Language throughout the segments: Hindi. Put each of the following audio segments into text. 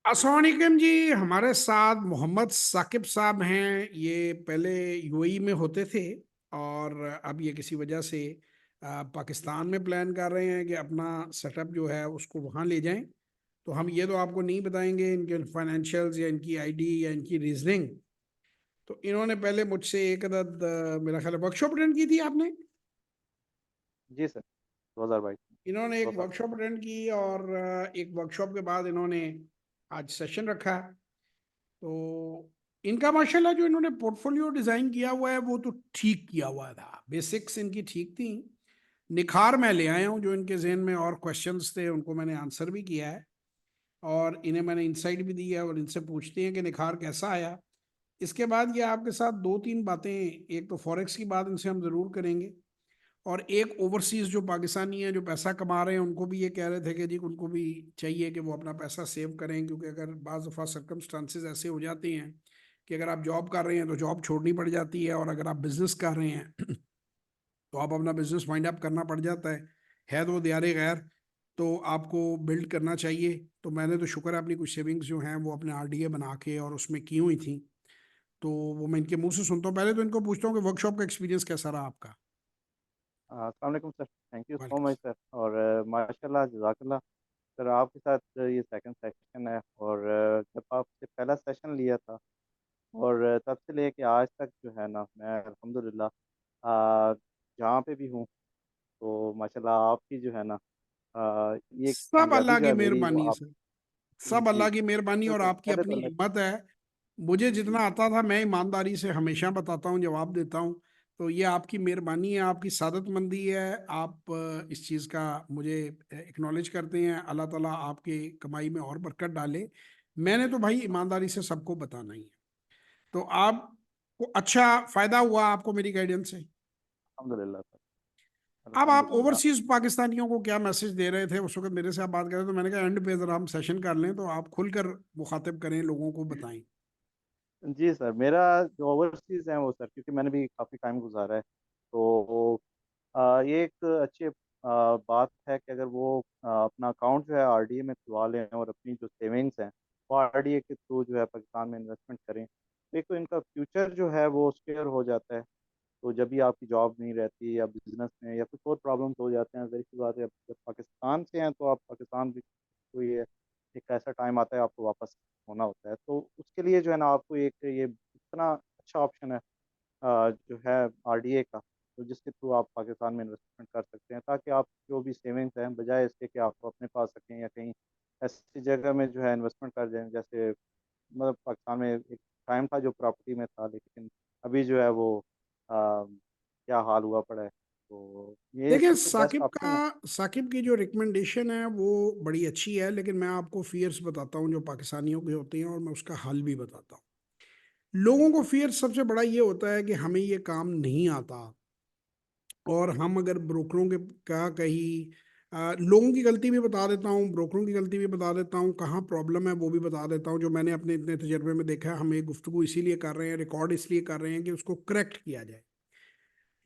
अस्सलाम वालेकुम जी। हमारे साथ मोहम्मद साकिब साहब हैं। ये पहले यूएई में होते थे और अब ये किसी वजह से पाकिस्तान में प्लान कर रहे हैं कि अपना सेटअप जो है उसको वहाँ ले जाएं। तो हम ये तो आपको नहीं बताएंगे इनके फाइनेंशियल्स या इनकी आईडी या इनकी रीजनिंग। तो इन्होंने पहले मुझसे एक अदद मेरा ख्याल है वर्कशॉप अटेंड की थी आपने। जी सर। 2022 में। इन्होंने दो एक साल वर्कशॉप अटेंड की और एक वर्कशॉप के बाद इन्होंने आज सेशन रखा। तो इनका माशाल्लाह जो इन्होंने पोर्टफोलियो डिजाइन किया हुआ है वो तो ठीक किया हुआ था, बेसिक्स इनकी ठीक थी। निखार मैं ले आया हूँ, जो इनके जहन में और क्वेश्चंस थे उनको मैंने आंसर भी किया है और इन्हें मैंने इंसाइट भी दी है और इनसे पूछते हैं कि निखार कैसा आया। इसके बाद ये आपके साथ दो तीन बातें, एक तो फॉरेक्स की बात इनसे हम ज़रूर करेंगे और एक ओवरसीज जो पाकिस्तानी हैं जो पैसा कमा रहे हैं उनको भी ये कह रहे थे कि जी उनको भी चाहिए कि वो अपना पैसा सेव करें, क्योंकि अगर बाज़ दफ़ा सर्कमस्टांसेस ऐसे हो जाते हैं कि अगर आप जॉब कर रहे हैं तो जॉब छोड़नी पड़ जाती है, और अगर आप बिजनेस कर रहे हैं तो आप अपना बिजनेस वाइंड अप करना पड़ जाता है तो वो दियारे गैर। तो आपको बिल्ड करना चाहिए। तो मैंने तो शुक्र है अपनी कुछ सेविंग्स जो हैं वो अपने आरडीए बना के और उसमें की हुई थी। तो वो मैं इनके मुंह से सुनता हूँ। पहले तो इनको पूछता हूँ कि वर्कशॉप का एक्सपीरियंस कैसा रहा आपका। अस्सलाम वालेकुम सर। थैंक यू सो वालेकुम। Much sir. और माशाल्लाह जज़ाकल्लाह। सर आपके साथ ये सेकंड सेशन है। और जब आपसे पहला सेशन लिया था और तब से लेके आज तक जो है ना मैं अल्हम्दुलिल्लाह जहाँ पे भी हूँ तो माशाल्लाह आपकी जो है ना ये सब कामयाबी अल्लाह जो की है मेरी वो मेहरबानी है आप। सर। सब जी अल्लाह की मेहरबानी और बिल्कुल आपकी पहले तो अपनी अल्लाह। हिम्मत है। मुझे जी जितना आता था मैं ईमानदारी से हमेशा बताता हूँ, जवाब देता हूँ। तो ये आपकी मेहरबानी है, आपकी सादतमंदी है। आप इस चीज़ का मुझे एक्नॉलेज करते हैं। अल्लाह ताला आपके कमाई में और बरकत डाले। मैंने तो भाई ईमानदारी से सबको बताना ही है। तो आपको अच्छा फायदा हुआ आपको मेरी गाइडेंस से। अल्हम्दुलिल्लाह सर। अब आप अल्हम्दुलिल्लाह। ओवरसीज पाकिस्तानियों को क्या मैसेज दे रहे थे उस वक्त मेरे से आप बात कर रहे थे, तो मैंने कहा एंड पे जरा हम सेशन कर लें तो आप खुलकर मुखातिब करें, लोगों को बताएं। जी सर, मेरा जो ओवरसीज़ है वो सर, क्योंकि मैंने भी काफ़ी टाइम गुज़ारा है, तो ये एक अच्छी बात है कि अगर वो अपना अकाउंट जो है आरडीए में खुलवा लें और अपनी जो सेविंग्स हैं, वो आरडीए के थ्रू जो है पाकिस्तान में इन्वेस्टमेंट करें। तो एक तो इनका फ्यूचर जो है वो सिक्योर हो जाता है। तो जब भी आपकी जॉब नहीं रहती या बिज़नेस में या कुछ और प्रॉब्लम्स हो जाते हैं, ज़ाहिर-सी बात है, जब पाकिस्तान से हैं तो आप पाकिस्तान भी कोई है, एक ऐसा टाइम आता है आपको वापस होना होता है। तो उसके लिए जो है ना आपको एक ये इतना अच्छा ऑप्शन है जो है आरडीए का, तो जिसके थ्रू आप पाकिस्तान में इन्वेस्टमेंट कर सकते हैं, ताकि आप जो भी सेविंग्स हैं बजाय इसके कि आप अपने पास रखें या कहीं ऐसी जगह में जो है इन्वेस्टमेंट कर दें। जैसे मतलब पाकिस्तान में एक टाइम था जो प्रॉपर्टी में था, लेकिन अभी जो है वो क्या हाल हुआ पड़ा है। तो ये देखिए सबसे बेस्ट ऑप्शन है। साकिब की जो रिकमेंडेशन है वो बड़ी अच्छी है, लेकिन मैं आपको फियर्स बताता हूँ जो पाकिस्तानियों के होते हैं और मैं उसका हल भी बताता हूँ। लोगों को फियर सबसे बड़ा ये होता है कि हमें ये काम नहीं आता, और हम अगर ब्रोकरों के का कहीं लोगों की गलती भी बता देता हूँ, ब्रोकरों की गलती भी बता देता हूँ, कहाँ प्रॉब्लम है वो भी बता देता हूँ, जो मैंने अपने इतने तजर्बे में देखा है। हम ये गुफ्तगू इसीलिए कर रहे हैं, रिकॉर्ड इसलिए कर रहे हैं कि उसको करेक्ट किया जाए।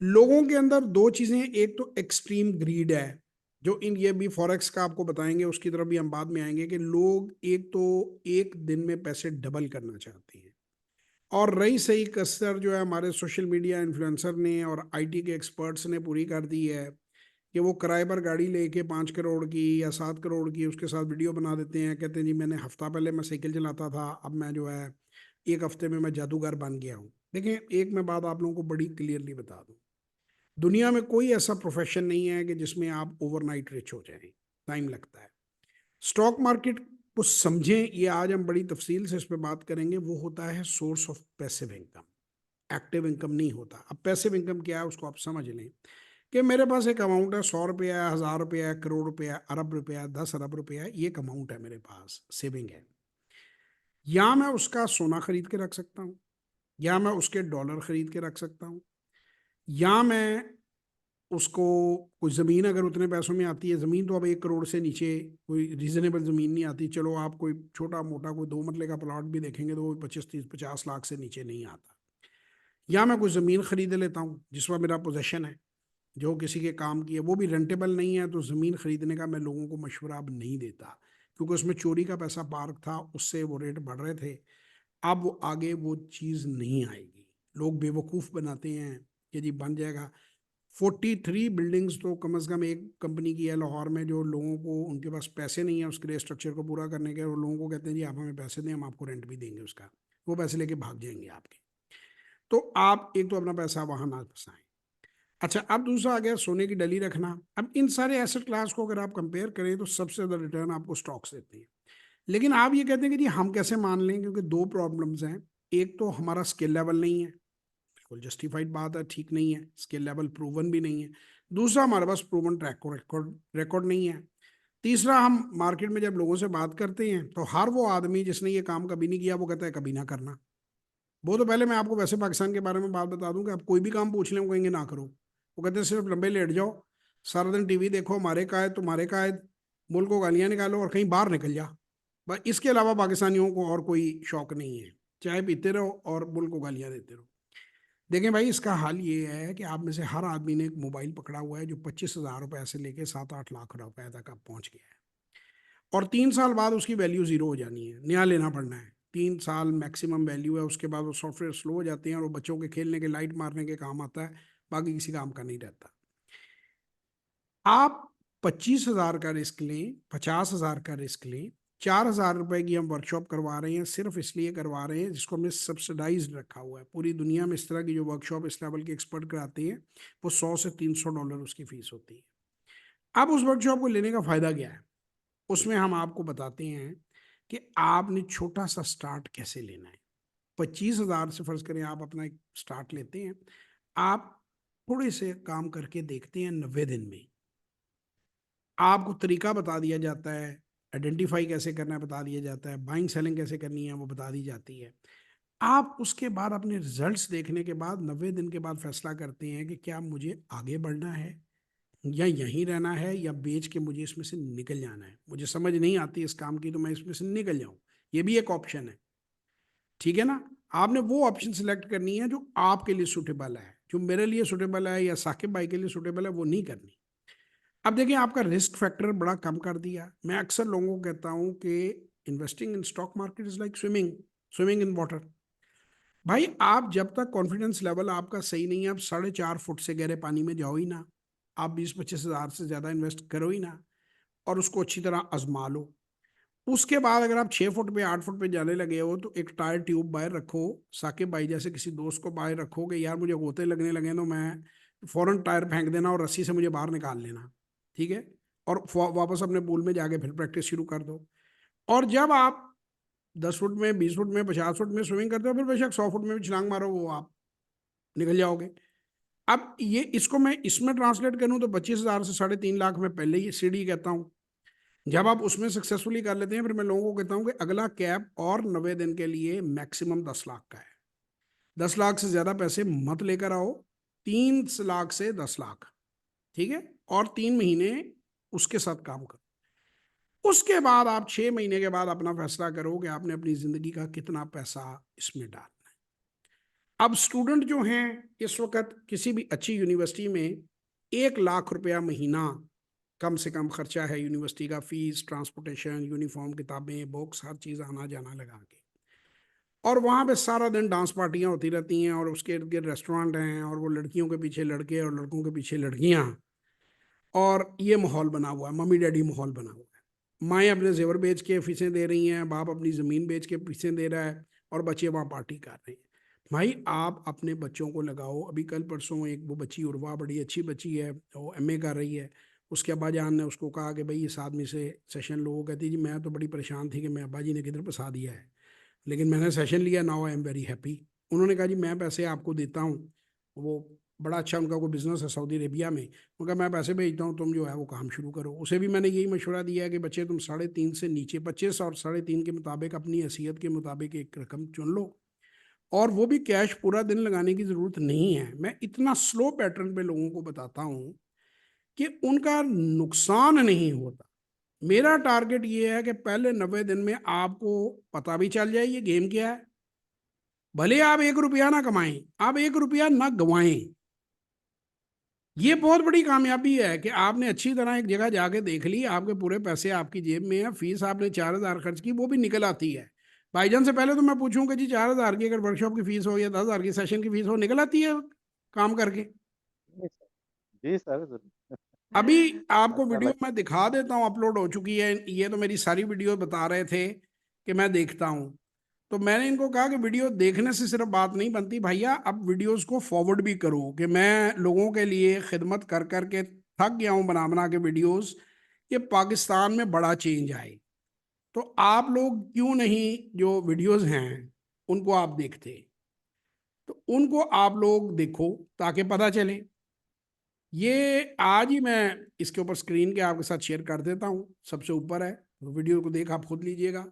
लोगों के अंदर दो चीजें, एक तो एक्सट्रीम ग्रीड है, जो इन ये भी फॉरेक्स का आपको बताएंगे, उसकी तरफ भी हम बाद में आएंगे कि लोग एक तो एक दिन में पैसे डबल करना चाहते हैं। और रही सही कसर जो है हमारे सोशल मीडिया इन्फ्लुएंसर ने और आईटी के एक्सपर्ट्स ने पूरी कर दी है कि वो किराए पर गाड़ी लेके 5 करोड़ की या 7 करोड़ की उसके साथ वीडियो बना देते हैं। कहते हैं जी मैंने हफ्ता पहले मैं साइकिल चलाता था, अब मैं जो है एक हफ्ते में मैं जादूगर बन गया हूँ। देखें, एक मैं बात आप लोगों को बड़ी क्लियरली बता दूं, दुनिया में कोई ऐसा प्रोफेशन नहीं है कि जिसमें आप ओवरनाइट रिच हो जाएं। टाइम लगता है। स्टॉक मार्केट को समझें, ये आज हम बड़ी तफसील से इस पर बात करेंगे। वो होता है source of passive income, active income नहीं होता। अब पैसिव इनकम क्या है उसको आप समझ लें कि मेरे पास एक अमाउंट है, 100 रुपया है, 1000 रुपया है, करोड़ रुपया, अरब रुपया, 10 अरब रुपया, ये एक अमाउंट है मेरे पास, सेविंग है। या मैं उसका सोना खरीद के रख सकता हूँ, या मैं उसके डॉलर खरीद के रख सकता हूँ, या मैं उसको कोई ज़मीन अगर उतने पैसों में आती है, ज़मीन तो अब 1 करोड़ से नीचे कोई रीजनेबल ज़मीन नहीं आती। चलो आप कोई छोटा मोटा कोई 2 मरले का प्लॉट भी देखेंगे तो वो 25 30 50 लाख से नीचे नहीं आता। या मैं कोई ज़मीन खरीद लेता हूँ जिसमें मेरा पोजेशन है, जो किसी के काम की है, वो भी रेंटेबल नहीं है, तो ज़मीन खरीदने का मैं लोगों को मशवरा अब नहीं देता, क्योंकि उसमें चोरी का पैसा पार्क था, उससे वो रेट बढ़ रहे थे। अब वो आगे वो चीज़ नहीं आएगी। लोग बेवकूफ़ बनाते हैं कि जी बन जाएगा। 43 बिल्डिंग्स तो कम से कम एक कंपनी की है लाहौर में, जो लोगों को, उनके पास पैसे नहीं है उसके लिए स्ट्रक्चर को पूरा करने के, और लोगों को कहते हैं जी आप हमें पैसे दें, हम आपको रेंट भी देंगे उसका। वो पैसे लेके भाग जाएंगे आपके। तो आप एक तो अपना पैसा वहां ना फंसाएं। अच्छा, अब दूसरा आ गया सोने की डली रखना। अब इन सारे एसेट क्लास को अगर आप कंपेयर करें तो सबसे ज़्यादा रिटर्न आपको स्टॉक्स देते हैं। लेकिन आप ये कहते हैं कि जी हम कैसे मान लें, क्योंकि दो प्रॉब्लम्स हैं। एक तो हमारा स्किल लेवल नहीं है, बिल्कुल जस्टिफाइड बात है, ठीक नहीं है, स्किल लेवल प्रूवन भी नहीं है। दूसरा, हमारे पास प्रूवन ट्रैक रिकॉर्ड रिकॉर्ड नहीं है। तीसरा, हम मार्केट में जब लोगों से बात करते हैं तो हर वो आदमी जिसने ये काम कभी नहीं किया वो कहता है कभी ना करना। वो तो पहले मैं आपको वैसे पाकिस्तान के बारे में बात बता दूं कि आप कोई भी काम पूछ लें वो कहेंगे ना करो। वो कहते हैं सिर्फ लंबे लेट जाओ, सारा दिन टीवी देखो, हमारे का है तुम्हारे का है, मुल्क को गालियां निकालो और कहीं बाहर निकल जा। बस इसके अलावा पाकिस्तानियों को और कोई शौक नहीं है, चाय पीते रहो और मुल्क को गालियां देते रहो। देखें भाई, इसका हाल ये है कि आप में से हर आदमी ने एक मोबाइल पकड़ा हुआ है जो 25,000 रुपए से लेके 7-8 लाख रुपए तक अब पहुंच गया है। और 3 साल बाद उसकी वैल्यू जीरो हो जानी है, नया लेना पड़ना है। 3 साल मैक्सिमम वैल्यू है, उसके बाद वो सॉफ्टवेयर स्लो हो जाते हैं और वो बच्चों के खेलने के, लाइट मारने के काम आता है, बाकी किसी काम का नहीं रहता। आप 25,000 का रिस्क लें, 50,000 का रिस्क लें, 4,000 रुपए की हम वर्कशॉप करवा रहे हैं, सिर्फ इसलिए करवा रहे हैं जिसको हमने सब्सिडाइज रखा हुआ है। पूरी दुनिया में इस तरह की जो वर्कशॉप इस लेवल के एक्सपर्ट कराते हैं वो $100 से $300 उसकी फीस होती है। अब उस वर्कशॉप को लेने का फायदा क्या है? उसमें हम आपको बताते हैं कि आपने छोटा सा स्टार्ट कैसे लेना है। 25,000 से फर्ज करें आप अपना एक स्टार्ट लेते हैं, आप थोड़े से काम करके देखते हैं 90 दिन में, आपको तरीका बता दिया जाता है, आइडेंटिफाई कैसे करना है बता दिया जाता है, बाइंग सेलिंग कैसे करनी है वो बता दी जाती है। आप उसके बाद अपने रिजल्ट्स देखने के बाद 90 दिन के बाद फैसला करते हैं कि क्या मुझे आगे बढ़ना है या यहीं रहना है, या बेच के मुझे इसमें से निकल जाना है। मुझे समझ नहीं आती इस काम की तो मैं इसमें से निकल जाऊं, ये भी एक ऑप्शन है। ठीक है ना? आपने वो ऑप्शन सिलेक्ट करनी है जो आपके लिए सुटेबल है, जो मेरे लिए सुटेबल है या साकिब भाई के लिए सुटेबल है वो नहीं करनी। अब देखिए, आपका रिस्क फैक्टर बड़ा कम कर दिया। मैं अक्सर लोगों को कहता हूं कि investing in stock market is like swimming, swimming in water. भाई, आप जब तक कॉन्फिडेंस लेवल आपका सही नहीं है, आप 4.5 फुट से गहरे पानी में जाओ ही ना, आप 20-25 हज़ार से ज़्यादा इन्वेस्ट करो ही ना, और उसको अच्छी तरह आजमा लो। उसके बाद अगर आप 6 फुट पे 8 फुट पे जाने लगे हो तो एक टायर ट्यूब बाहर रखो, साकिब भाई जैसे किसी दोस्त को बाहर रखो कि यार मुझे गोते लगने लगे तो मैं फौरन टायर फेंक देना और रस्सी से मुझे बाहर निकाल लेना। ठीक है? और वापस अपने पूल में जाके फिर प्रैक्टिस शुरू कर दो। और जब आप 10 फुट में, 20 फुट में, 50 फुट में स्विमिंग करते हो, फिर बेशक 100 फुट में भी छलांग मारो, वो आप निकल जाओगे। अब ये, इसको मैं इसमें ट्रांसलेट करूं तो 25,000 से 3.5 लाख में पहले ही सीढ़ी कहता हूँ। जब आप उसमें सक्सेसफुली कर लेते हैं फिर मैं लोगों को कहता हूं कि अगला कैप और 90 दिन के लिए मैक्सिमम 10 लाख का है। 10 लाख से ज्यादा पैसे मत लेकर आओ, 3 लाख से 10 लाख। ठीक है? और 3 महीने उसके साथ काम करो। उसके बाद आप 6 महीने के बाद अपना फैसला करो कि आपने अपनी जिंदगी का कितना पैसा इसमें डालना है। अब स्टूडेंट जो हैं इस वक्त किसी भी अच्छी यूनिवर्सिटी में 1 लाख रुपया महीना कम से कम खर्चा है यूनिवर्सिटी का, फीस, ट्रांसपोर्टेशन, यूनिफॉर्म, किताबें, बुक्स, हर चीज़ आना जाना लगा के। और वहाँ पे सारा दिन डांस पार्टियाँ होती रहती हैं और उसके इर्द गिर्द रेस्टोरेंट हैं और वो लड़कियों के पीछे लड़के और लड़कों के पीछे लड़कियाँ, और ये माहौल बना हुआ है, मम्मी डैडी माहौल बना हुआ है। माएँ अपने जेवर बेच के फीसें दे रही हैं, बाप अपनी ज़मीन बेच के फीसें दे रहा है, और बच्चे वहाँ पार्टी कर रहे हैं। भाई, आप अपने बच्चों को लगाओ। अभी कल परसों एक वो बच्ची उर्वा, बड़ी अच्छी बच्ची है, वो एमए कर रही है। उसके अब्बा जान ने उसको कहा कि भाई इस आदमी से सेशन लो। वो कहती जी मैं तो बड़ी परेशान थी कि मैं अब्बा जी ने किधर फंसा दिया है, लेकिन मैंने सेशन लिया, now I am very happy. उन्होंने कहा जी मैं पैसे आपको देता हूँ। वो बड़ा अच्छा उनका कोई बिजनेस है सऊदी अरेबिया में, उनका मैं पैसे भेजता हूँ, तुम जो है वो काम शुरू करो। उसे भी मैंने यही मशवरा दिया है कि बच्चे तुम 3.5 से नीचे, 25 और 3.5 के मुताबिक अपनी हैसियत के मुताबिक एक रकम चुन लो, और वो भी कैश पूरा दिन लगाने की जरूरत नहीं है। मैं इतना स्लो पैटर्न पे लोगों को बताता हूँ कि उनका नुकसान नहीं होता। मेरा टारगेट ये है कि पहले 90 दिन में आपको पता भी चल जाए ये गेम क्या है। भले आप 1 रुपया ना कमाएं, आप 1 रुपया ना गवाएं, ये बहुत बड़ी कामयाबी है कि आपने अच्छी तरह एक जगह जाके देख ली, आपके पूरे पैसे आपकी जेब में है, फीस आपने 4,000 खर्च की, वो भी निकल आती है। भाईजान से पहले तो मैं पूछूं कि जी 4,000 की अगर वर्कशॉप की फीस हो या 10,000 की सेशन की फीस हो, निकल आती है काम करके। जी सर। जी सर, जरूर। अभी आपको अच्छा वीडियो लग। मैं दिखा देता हूँ, अपलोड हो चुकी है। ये तो मेरी सारी वीडियो बता रहे थे कि मैं देखता हूँ, तो मैंने इनको कहा कि वीडियो देखने से सिर्फ बात नहीं बनती भैया, अब वीडियोस को फॉरवर्ड भी करो, कि मैं लोगों के लिए खिदमत कर कर के थक गया हूँ बना बना के वीडियोस, कि पाकिस्तान में बड़ा चेंज आए। तो आप लोग क्यों नहीं जो वीडियोस हैं उनको आप देखते, तो उनको आप लोग देखो ताकि पता चले। ये आज ही मैं इसके ऊपर स्क्रीन के आपके साथ शेयर कर देता हूँ, सबसे ऊपर है, तो वीडियो को देख आप खुद लीजिएगा।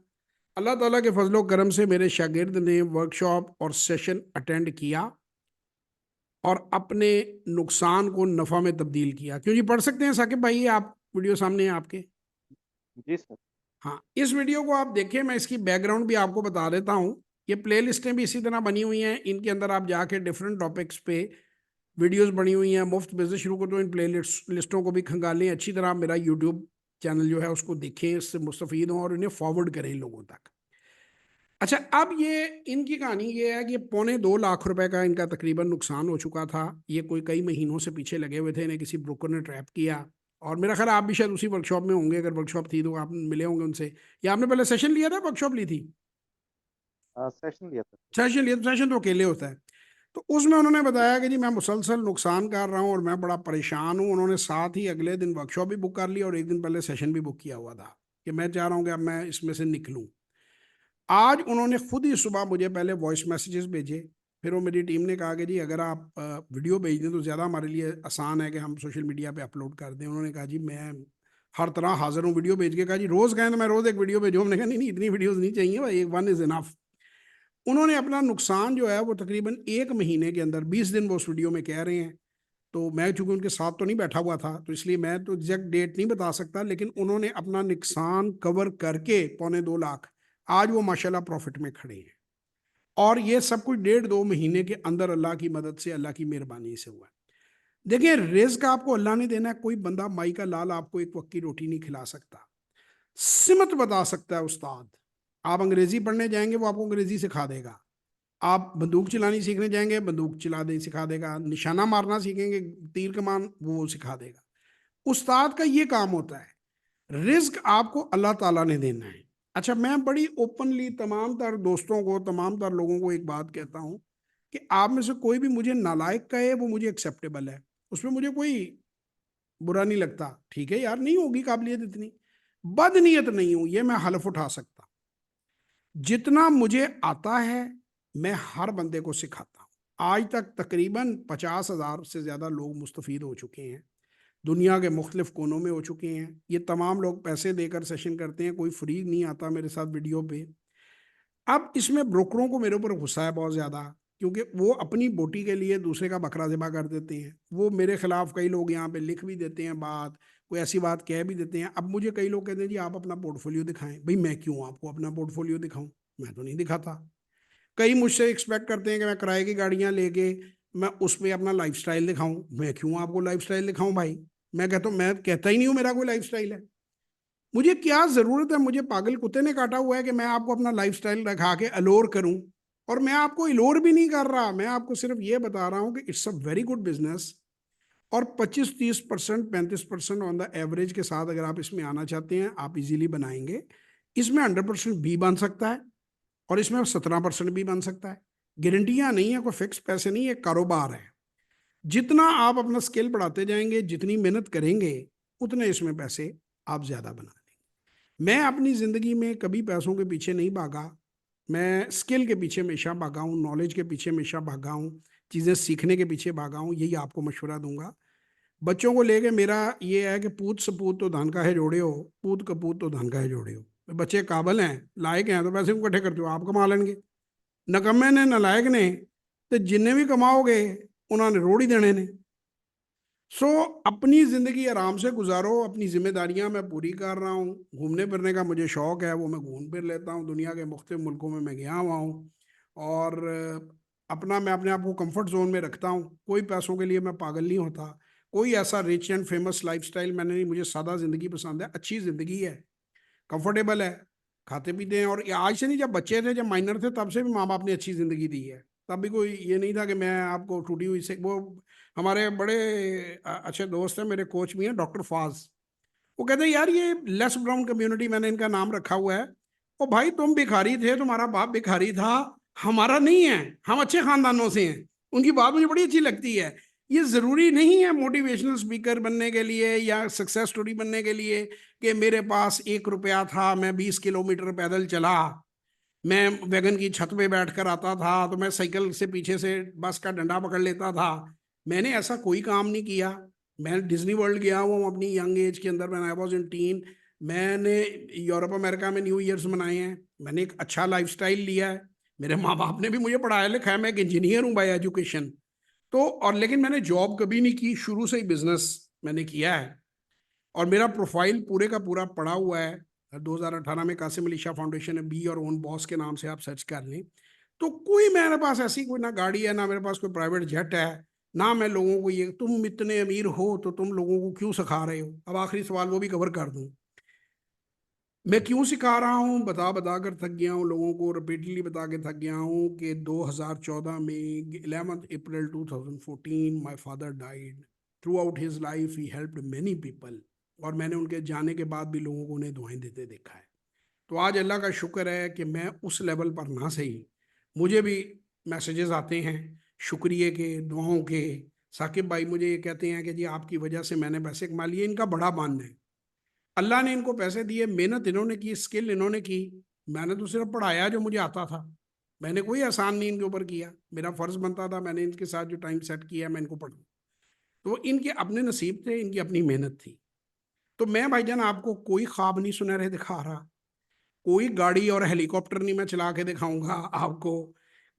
अल्लाह ताला के फजलो करम से मेरे शागिर्द ने वर्कशॉप और सेशन अटेंड किया और अपने नुकसान को नफ़ा में तब्दील किया। क्यों जी, पढ़ सकते हैं साकिब भाई, ये आप वीडियो सामने है आपके। जी सर। हाँ, इस वीडियो को आप देखें, मैं इसकी बैकग्राउंड भी आपको बता देता हूँ। ये प्ले लिस्टें भी इसी तरह बनी हुई हैं, इनके अंदर आप जाके डिफरेंट टॉपिक्स पे वीडियोस बनी हुई हैं। मुफ्त बिजनेस शुरू को तो इन प्ले लिस्टों को भी खंगालें अच्छी तरह, मेरा यूट्यूब चैनल जो है उसको देखें, इससे मुस्तफ़ीद हों और इन्हें फॉरवर्ड करें लोगों तक। अच्छा, अब ये इनकी कहानी ये है कि 2.25 लाख रुपए का इनका तकरीबन नुकसान हो चुका था। ये कोई कई महीनों से पीछे लगे हुए थे, इन्हें किसी ब्रोकर ने ट्रैप किया। और मेरा ख्याल आप भी शायद उसी वर्कशॉप में होंगे, अगर वर्कशॉप थी तो आप मिले होंगे उनसे, या आपने पहले सेशन लिया था, वर्कशॉप ली थी? सेशन लिया था। सेशन लिया, सेशन तो अकेले होता है। तो उसमें उन्होंने बताया कि जी मैं मुसलसल नुकसान कर रहा हूँ और मैं बड़ा परेशान हूँ। उन्होंने साथ ही अगले दिन वर्कशॉप भी बुक कर ली और एक दिन पहले सेशन भी बुक किया हुआ था, कि मैं चाह रहा हूँ कि अब मैं इसमें से निकलूँ। आज उन्होंने खुद ही सुबह मुझे पहले वॉइस मैसेजेस भेजे, फिर वो मेरी टीम ने कहा कि जी अगर आप वीडियो भेज दें तो ज़्यादा हमारे लिए आसान है कि हम सोशल मीडिया पे अपलोड कर दें। उन्होंने कहा जी मैं हर तरह हाजिर हूँ, वीडियो भेज के। कहा जी रोज़ कहें तो मैं रोज़ एक वीडियो भेजूँ? हमने कहा नहीं नहीं, इतनी वीडियोज़ नहीं चाहिए भाई, एक वन इज़ इनफ। उन्होंने अपना नुकसान जो है वो तकरीबन 1 महीने के अंदर 20 दिन वो उस वीडियो में कह रहे हैं। तो मैं चूंकि उनके साथ तो नहीं बैठा हुआ था, तो इसलिए मैं तो एग्जैक्ट डेट नहीं बता सकता, लेकिन उन्होंने अपना नुकसान कवर करके 2.25 लाख, आज वो माशाल्लाह प्रॉफिट में खड़े हैं। और ये सब कुछ 1.5-2 महीने के अंदर अल्लाह की मदद से, अल्लाह की मेहरबानी से हुआ है। देखिए, रिस्क आपको अल्लाह ने देना है। कोई बंदा माई का लाल आपको एक वक्त की रोटी नहीं खिला सकता। सिमत बता सकता है उस्ताद। आप अंग्रेजी पढ़ने जाएंगे, वो आपको अंग्रेजी सिखा देगा। आप बंदूक चलानी सीखने जाएंगे, बंदूक चला दे सिखा देगा। निशाना मारना सीखेंगे, तीर कमान, वो सिखा देगा। उस्ताद का ये काम होता है। रिस्क आपको अल्लाह ताला ने देना है। अच्छा, मैं बड़ी ओपनली तमाम तर दोस्तों को, तमाम तर लोगों को एक बात कहता हूँ कि आप में से कोई भी मुझे नालायक कहे, वो मुझे एक्सेप्टेबल है, उसमें मुझे कोई बुरा नहीं लगता। ठीक है यार, नहीं होगी काबिलियत इतनी, बदनीयत नहीं हूं, ये मैं हलफ उठा सकता। जितना मुझे आता है मैं हर बंदे को सिखाता हूँ। आज तक तकरीबन 50,000 से ज़्यादा लोग मुस्तफ़ीद हो चुके हैं, दुनिया के मुख्तलिफ कोनों में हो चुके हैं। ये तमाम लोग पैसे देकर सेशन करते हैं, कोई फ्री नहीं आता मेरे साथ वीडियो पे। अब इसमें ब्रोकरों को मेरे ऊपर गुस्सा है बहुत ज़्यादा, क्योंकि वो अपनी बोटी के लिए दूसरे का बकरा ज़िबा कर देते हैं। वो मेरे खिलाफ कई लोग यहाँ पे लिख भी देते हैं बात, कोई ऐसी बात कह भी देते हैं। अब मुझे कई लोग कहते हैं जी आप अपना पोर्टफोलियो दिखाएं। भाई मैं क्यों आपको अपना पोर्टफोलियो दिखाऊं? मैं तो नहीं दिखाता। कई मुझसे एक्सपेक्ट करते हैं कि मैं किराए की गाड़ियां लेके मैं उस पर अपना लाइफस्टाइल दिखाऊं। मैं क्यों आपको लाइफस्टाइल दिखाऊं भाई? मैं कहता हूं, मैं कहता ही नहीं हूं मेरा कोई लाइफस्टाइल है। मुझे क्या जरूरत है? मुझे पागल कुत्ते ने काटा हुआ है कि मैं आपको अपना लाइफस्टाइल दिखा के अलोर करूं? और मैं आपको इलोर भी नहीं कर रहा, मैं आपको सिर्फ ये बता रहा हूं कि it's a very good business. और 25-30%, 35% ऑन द एवरेज के साथ अगर आप इसमें आना चाहते हैं, आप इजीली बनाएंगे। इसमें 100% भी बन सकता है और इसमें 17% भी बन सकता है। गारंटियां नहीं है, कोई फिक्स पैसे नहीं है, कारोबार है। जितना आप अपना स्किल बढ़ाते जाएंगे, जितनी मेहनत करेंगे, उतने इसमें पैसे आप ज्यादा बना लेंगे। मैं अपनी जिंदगी में कभी पैसों के पीछे नहीं भागा। मैं स्किल के पीछे हमेशा भागा हूँ, नॉलेज के पीछे हमेशा भागा हूँ, चीज़ें सीखने के पीछे भागा हूँ। यही आपको मशवरा दूंगा। बच्चों को लेके मेरा ये है कि पूत सपूत तो धन का है जोड़े हो, पूत कपूत तो धन का है जोड़े हो। बच्चे काबिल हैं, लायक हैं, तो पैसे इकट्ठे करते हो, आप कमा लेंगे। नकम्मे ने, नलायक ने, तो जिन्ने भी कमाओगे उन्होंने रोड़ ही देने ने। सो अपनी ज़िंदगी आराम से गुजारो। अपनी जिम्मेदारियां मैं पूरी कर रहा हूँ। घूमने फिरने का मुझे शौक है, वो मैं घूम फिर लेता हूँ। दुनिया के मुख्तलिफ मुल्कों में मैं गया हुआ हूँ। और अपना मैं अपने आप को कंफर्ट जोन में रखता हूँ। कोई पैसों के लिए मैं पागल नहीं होता। कोई ऐसा रिच एंड फेमस लाइफस्टाइल मैंने नहीं, मुझे सादा ज़िंदगी पसंद है, अच्छी ज़िंदगी है, कंफर्टेबल है, खाते पीते हैं। और आज से नहीं, जब बच्चे थे, जब माइनर थे, तब से भी माँ बाप ने अच्छी ज़िंदगी दी है। तब भी कोई ये नहीं था कि मैं आपको टूटी हुई से वो। हमारे बड़े अच्छे दोस्त हैं, मेरे कोच भी हैं, डॉक्टर फाज। वो कहते हैं यार ये लेस ब्राउन कम्युनिटी, मैंने इनका नाम रखा हुआ है। ओ भाई तुम भिखारी थे, तुम्हारा बाप भिखारी था, हमारा नहीं है, हम अच्छे खानदानों से हैं। उनकी बात मुझे बड़ी अच्छी लगती है। ये जरूरी नहीं है मोटिवेशनल स्पीकर बनने के लिए या सक्सेस स्टोरी बनने के लिए कि मेरे पास 1 रुपया था, मैं 20 किलोमीटर पैदल चला, मैं वैगन की छत पे बैठ कर आता था, तो मैं साइकिल से पीछे से बस का डंडा पकड़ लेता था। मैंने ऐसा कोई काम नहीं किया। मैं डिज्नी वर्ल्ड गया हूँ अपनी यंग एज के अंदर, मैंने आई वॉज इन टीन। मैंने यूरोप अमेरिका में न्यू ईयर्स मनाए हैं। मैंने एक अच्छा लाइफस्टाइल लिया है। मेरे माँ बाप ने भी मुझे पढ़ाया लिखाया, मैं एक इंजीनियर हूँ बाय एजुकेशन। तो और लेकिन मैंने जॉब कभी नहीं की, शुरू से ही बिजनेस मैंने किया है। और मेरा प्रोफाइल पूरे का पूरा पड़ा हुआ है। 2018 में कासिम अली शाह फाउंडेशन है, बी और ओन बॉस के नाम से आप सर्च कर लें। तो कोई मेरे पास ऐसी कोई ना गाड़ी है, ना मेरे पास कोई प्राइवेट जेट है, ना मैं लोगों को ये, तुम इतने अमीर हो तो तुम लोगों को क्यों सिखा रहे हो। अब आखिरी सवाल वो भी कवर कर दूं, मैं क्यों सिखा रहा हूँ, बता बता कर थक गया हूँ, लोगों को रिपीटली बता के थक गया हूँ कि 2014 में 11 अप्रैल 2014 my father died. Through out his life he helped many people. और मैंने उनके जाने के बाद भी लोगों को उन्हें दुआएं देते देखा है। तो आज अल्लाह का शुक्र है कि मैं उस लेवल पर ना सही, मुझे भी मैसेजेस आते हैं शुक्रिया के, दुआओं के। साकिब भाई मुझे ये कहते हैं कि जी आपकी वजह से मैंने पैसे कमा लिए। इनका बड़ा मानना है, अल्लाह ने इनको पैसे दिए, मेहनत इन्होंने की, स्किल इन्होंने की। मैंने तो सिर्फ पढ़ाया जो मुझे आता था। मैंने कोई एहसान नहीं इनके ऊपर किया, मेरा फर्ज बनता था, मैंने इनके साथ जो टाइम सेट किया मैं इनको पढ़ूँ। तो इनके अपने नसीब थे, इनकी अपनी मेहनत थी। तो मैं भाईजान आपको कोई ख्वाब नहीं सुनहरे दिखा रहा, कोई गाड़ी और हेलीकॉप्टर नहीं मैं चला के दिखाऊंगा आपको।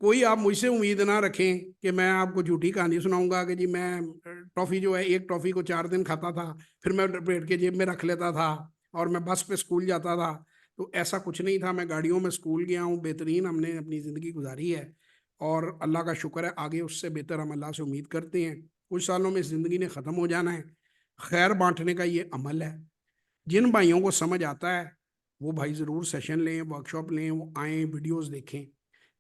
कोई आप मुझसे उम्मीद ना रखें कि मैं आपको झूठी कहानी सुनाऊंगा कि जी मैं टॉफ़ी जो है, एक टॉफ़ी को 4 दिन खाता था, फिर मैं पेट के जेब में रख लेता था और मैं बस पे स्कूल जाता था। तो ऐसा कुछ नहीं था, मैं गाड़ियों में स्कूल गया हूँ, बेहतरीन हमने अपनी ज़िंदगी गुजारी है। और अल्लाह का शुक्र है, आगे उससे बेहतर हम अल्लाह से उम्मीद करते हैं। कुछ सालों में इस ज़िंदगी ने ख़त्म हो जाना है। खैर बांटने का ये अमल है। जिन भाइयों को समझ आता है वो भाई ज़रूर सेशन लें, वर्कशॉप लें, वो आएँ, वीडियोस देखें।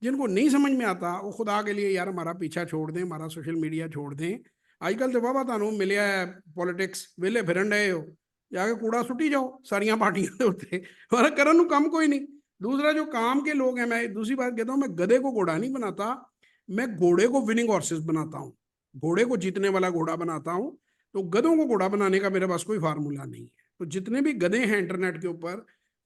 जिनको नहीं समझ में आता वो खुदा के लिए यार हमारा पीछा छोड़ दें, हमारा सोशल मीडिया छोड़ दें। अजकल तो बाबा थानू मिलिया है पॉलिटिक्स, वेले फिरन डे हो, जाके कूड़ा सुट्टी जाओ सारिया पार्टियां के उत्ते, और करन नू काम कोई नहीं। दूसरा जो काम के लोग हैं, मैं दूसरी बात कहता हूँ, मैं गधे को घोड़ा नहीं बनाता, मैं घोड़े को विनिंग हॉर्सेस बनाता हूँ, घोड़े को जीतने वाला घोड़ा बनाता हूँ। तो गधों को घोड़ा बनाने का मेरे पास कोई फार्मूला नहीं है। तो जितने भी गधे हैं इंटरनेट के ऊपर,